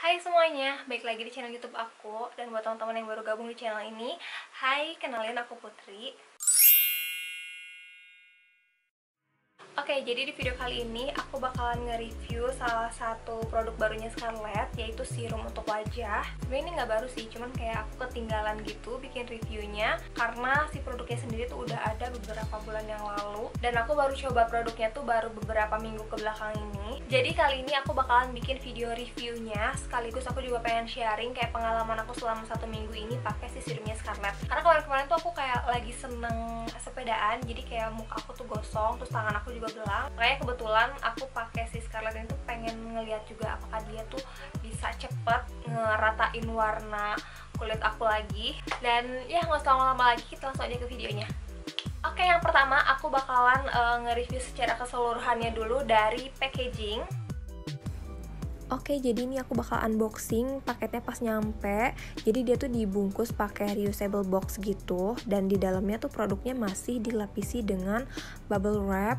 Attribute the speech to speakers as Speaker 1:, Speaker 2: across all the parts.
Speaker 1: Hai semuanya, balik lagi di channel YouTube aku. Dan buat teman-teman yang baru gabung di channel ini, hai, kenalin aku Putri. Oke, jadi di video kali ini aku bakalan nge-review salah satu produk barunya Scarlett, yaitu serum untuk wajah. Sebenarnya ini nggak baru sih, cuman kayak aku ketinggalan gitu bikin reviewnya karena si produknya sendiri tuh udah ada beberapa bulan yang lalu, dan aku baru coba produknya tuh baru beberapa minggu ke belakang ini. Jadi kali ini aku bakalan bikin video reviewnya, sekaligus aku juga pengen sharing kayak pengalaman aku selama 1 minggu ini pakai si serumnya Scarlett. Karena kemarin-kemarin tuh aku kayak lagi seneng sepedaan, jadi kayak muka aku tuh gosong, terus tangan aku juga belang. Makanya kebetulan aku pakai si Scarlett ini tuh pengen ngeliat juga apakah dia tuh bisa cepet ngeratain warna kulit aku lagi. Dan ya nggak usah lama-lama lagi, kita langsung aja ke videonya. Oke, yang pertama aku bakalan nge-review secara keseluruhannya dulu dari packaging.
Speaker 2: Oke, jadi ini aku bakal unboxing paketnya pas nyampe. Jadi dia tuh dibungkus pakai reusable box gitu, dan di dalamnya tuh produknya masih dilapisi dengan bubble wrap.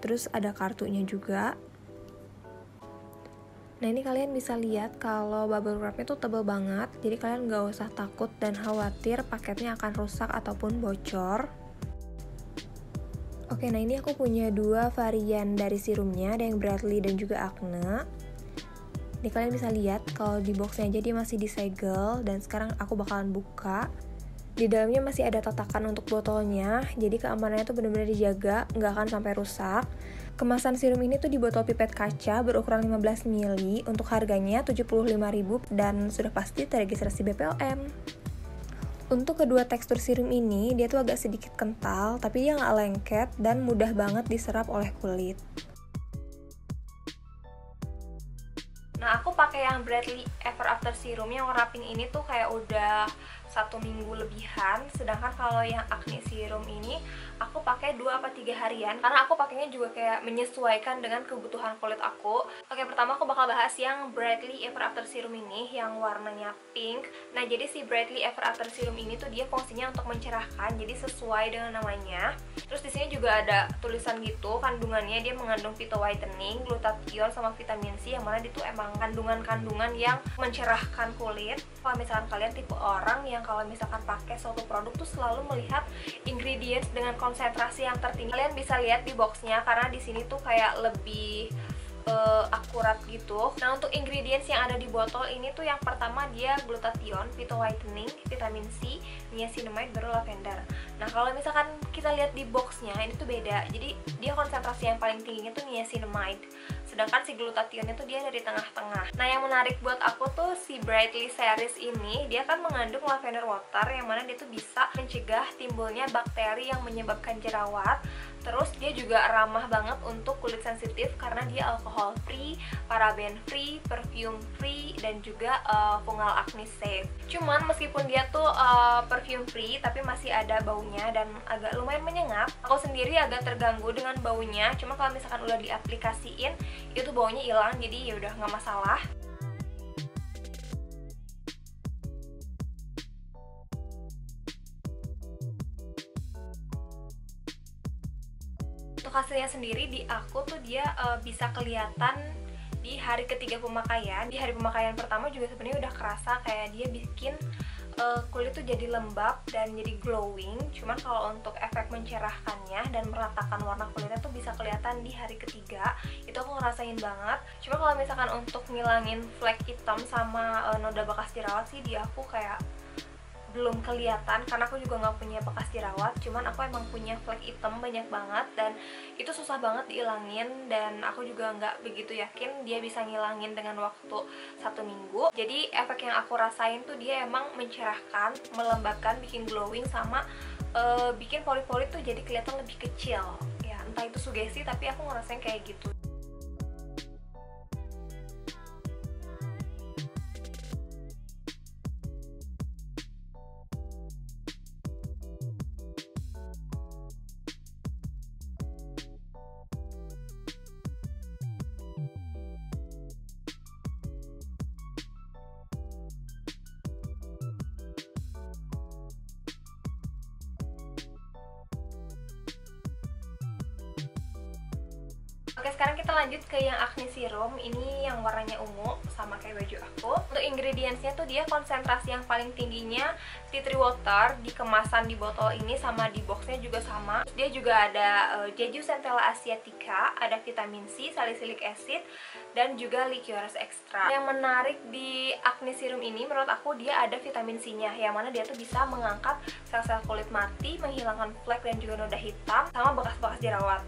Speaker 2: Terus ada kartunya juga. Nah, ini kalian bisa lihat kalau bubble wrapnya tuh tebel banget, jadi kalian nggak usah takut dan khawatir paketnya akan rusak ataupun bocor. Oke, nah ini aku punya dua varian dari serumnya, ada yang Bradley dan juga Acne. Ini kalian bisa lihat kalau di boxnya aja dia masih disegel, dan sekarang aku bakalan buka. Di dalamnya masih ada tatakan untuk botolnya, jadi keamanannya tuh benar-benar dijaga, nggak akan sampai rusak. Kemasan serum ini tuh di botol pipet kaca berukuran 15 ml, untuk harganya 75.000 dan sudah pasti terregistrasi BPOM. Untuk kedua tekstur serum ini, dia tuh agak sedikit kental, tapi dia nggak lengket dan mudah banget diserap oleh kulit.
Speaker 1: Nah, aku pakai yang Bradley Ever After Serum yang warna pink ini tuh kayak udah 1 minggu lebihan. Sedangkan kalau yang Acne Serum ini aku pakai 2 apa 3 harian, karena aku pakainya juga kayak menyesuaikan dengan kebutuhan kulit aku. Oke, pertama aku bakal bahas yang Bradley Ever After Serum ini yang warnanya pink. Nah, jadi si Bradley Ever After Serum ini tuh dia fungsinya untuk mencerahkan, jadi sesuai dengan namanya. Terus di sini juga ada tulisan gitu kandungannya, dia mengandung phyto whitening, glutathione sama vitamin C, yang mana itu emang kandungan-kandungan yang mencerahkan kulit. Kalau misalkan kalian tipe orang yang kalau misalkan pakai suatu produk tuh selalu melihat ingredients dengan konsentrasi yang tertinggi, kalian bisa lihat di boxnya karena di sini tuh kayak lebih akurat gitu. Nah, untuk ingredients yang ada di botol ini tuh yang pertama dia glutathione, phyto whitening, vitamin C, niacinamide, baru lavender. Nah, kalau misalkan kita lihat di boxnya ini tuh beda. Jadi dia konsentrasi yang paling tingginya tuh niacinamide, sedangkan si glutathione itu dia dari tengah-tengah. Nah, yang menarik buat aku tuh si Brightly series ini, dia kan mengandung lavender water yang mana dia tuh bisa mencegah timbulnya bakteri yang menyebabkan jerawat. Terus dia juga ramah banget untuk kulit sensitif karena dia alcohol free, paraben free, perfume free, dan juga fungal acne safe. Cuman meskipun dia tuh perfume free tapi masih ada baunya dan agak lumayan menyengat. Aku sendiri agak terganggu dengan baunya, cuma kalau misalkan udah diaplikasiin itu baunya hilang, jadi ya udah nggak masalah. Untuk hasilnya sendiri di aku tuh dia bisa kelihatan di hari ketiga pemakaian. Di hari pemakaian pertama juga sebenarnya udah kerasa kayak dia bikin kulit tuh jadi lembab dan jadi glowing. Cuman kalau untuk efek mencerahkannya dan meratakan warna kulitnya tuh bisa kelihatan di hari ketiga. Itu aku ngerasain banget. Cuma kalau misalkan untuk ngilangin flek hitam sama noda bekas jerawat sih di aku kayak belum kelihatan, karena aku juga nggak punya bekas jerawat. Cuman aku emang punya flek hitam banyak banget dan itu susah banget dihilangin, dan aku juga nggak begitu yakin dia bisa ngilangin dengan waktu 1 minggu. Jadi efek yang aku rasain tuh dia emang mencerahkan, melembabkan, bikin glowing, sama bikin pori-pori tuh jadi kelihatan lebih kecil. Ya entah itu sugesti, tapi aku ngerasain kayak gitu. Oke, Oke, sekarang kita lanjut ke yang acne serum. Ini yang warnanya ungu, sama kayak baju aku. Untuk ingredientsnya tuh dia konsentrasi yang paling tingginya tea tree water. Di kemasan di botol ini sama di boxnya juga sama. Terus dia juga ada Jeju Centella Asiatica, ada vitamin C, salicylic acid, dan juga liqueurs extra. Yang menarik di acne serum ini menurut aku dia ada vitamin C-nya, yang mana dia tuh bisa mengangkat sel-sel kulit mati, menghilangkan flek dan juga noda hitam, sama bekas-bekas jerawat.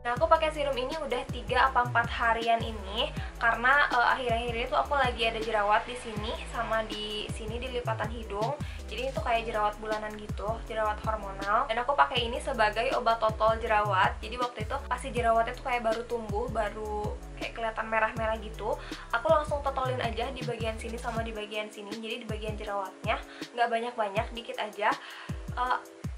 Speaker 1: Nah, aku pakai serum ini udah 3 apa 4 harian ini karena akhir-akhir ini tuh aku lagi ada jerawat di sini sama di sini di lipatan hidung. Jadi itu kayak jerawat bulanan gitu, jerawat hormonal. Dan aku pakai ini sebagai obat total jerawat. Jadi waktu itu pasti jerawatnya tuh kayak baru tumbuh, baru kayak kelihatan merah-merah gitu. Aku langsung totolin aja di bagian sini sama di bagian sini. Jadi di bagian jerawatnya nggak banyak-banyak, dikit aja.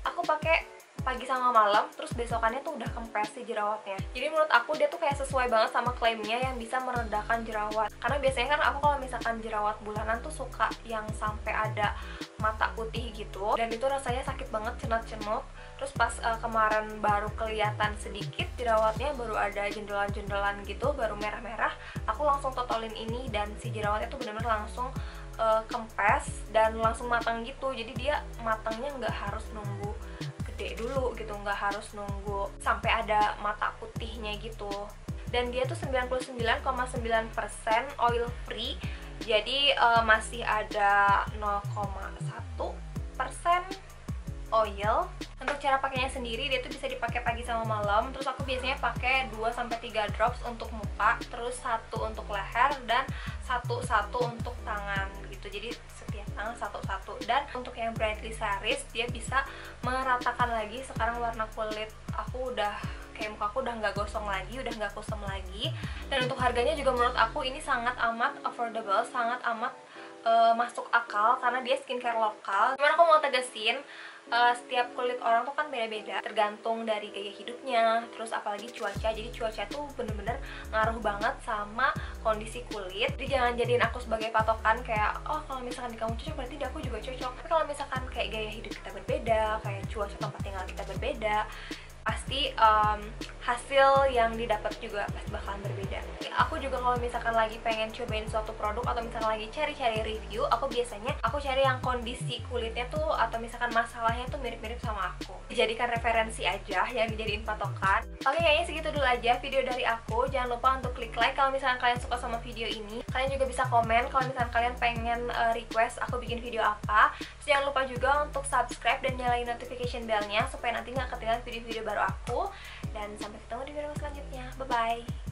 Speaker 1: Aku pakai pagi sama malam, terus besokannya tuh udah kempes si jerawatnya. Jadi menurut aku dia tuh kayak sesuai banget sama klaimnya yang bisa meredakan jerawat. Karena biasanya kan aku kalau misalkan jerawat bulanan tuh suka yang sampai ada mata putih gitu, dan itu rasanya sakit banget, cenut-cenut. Terus pas kemarin baru kelihatan sedikit jerawatnya, baru ada jendelan-jendelan gitu, baru merah-merah, aku langsung totolin ini dan si jerawatnya tuh bener-bener langsung kempes dan langsung matang gitu. Jadi dia matangnya nggak harus nunggu gede dulu gitu, nggak harus nunggu sampai ada mata putihnya gitu. Dan dia tuh 99,9% oil free, jadi masih ada 0,1% oil. Untuk cara pakainya sendiri dia tuh bisa dipakai pagi sama malam. Terus aku biasanya pakai 2-3 drops untuk muka, terus 1 untuk leher dan 1 untuk tangan gitu. Jadi setiap tangan 1. Dan untuk yang Brightly Series dia bisa meratakan lagi. Sekarang warna kulit aku udah kayak muka aku udah nggak gosong lagi, udah nggak kusam lagi. Dan untuk harganya juga menurut aku ini sangat amat affordable, sangat amat masuk akal karena dia skincare lokal. Cuman aku mau tegesin, setiap kulit orang tuh kan beda-beda, tergantung dari gaya hidupnya, terus apalagi cuaca. Jadi cuaca tuh bener-bener ngaruh banget sama kondisi kulit. Jadi jangan jadiin aku sebagai patokan kayak, oh kalau misalkan di kamu cocok berarti di aku juga cocok. Tapi kalau misalkan kayak gaya hidup kita berbeda, kayak cuaca tempat tinggal kita berbeda, pasti hasil yang didapat juga pasti bakalan berbeda. Aku juga kalau misalkan lagi pengen cobain suatu produk atau misalkan lagi cari-cari review, aku biasanya cari yang kondisi kulitnya tuh atau misalkan masalahnya tuh mirip-mirip sama aku. Dijadikan referensi aja, yang dijadiin patokan. Oke, kayaknya segitu dulu aja video dari aku. Jangan lupa untuk klik like kalau misalkan kalian suka sama video ini. Kalian juga bisa komen kalau misalkan kalian pengen request aku bikin video apa. Terus jangan lupa juga untuk subscribe dan nyalain notification bellnya supaya nanti nggak ketinggalan video-video baru aku. Dan sampai ketemu di video selanjutnya. Bye-bye.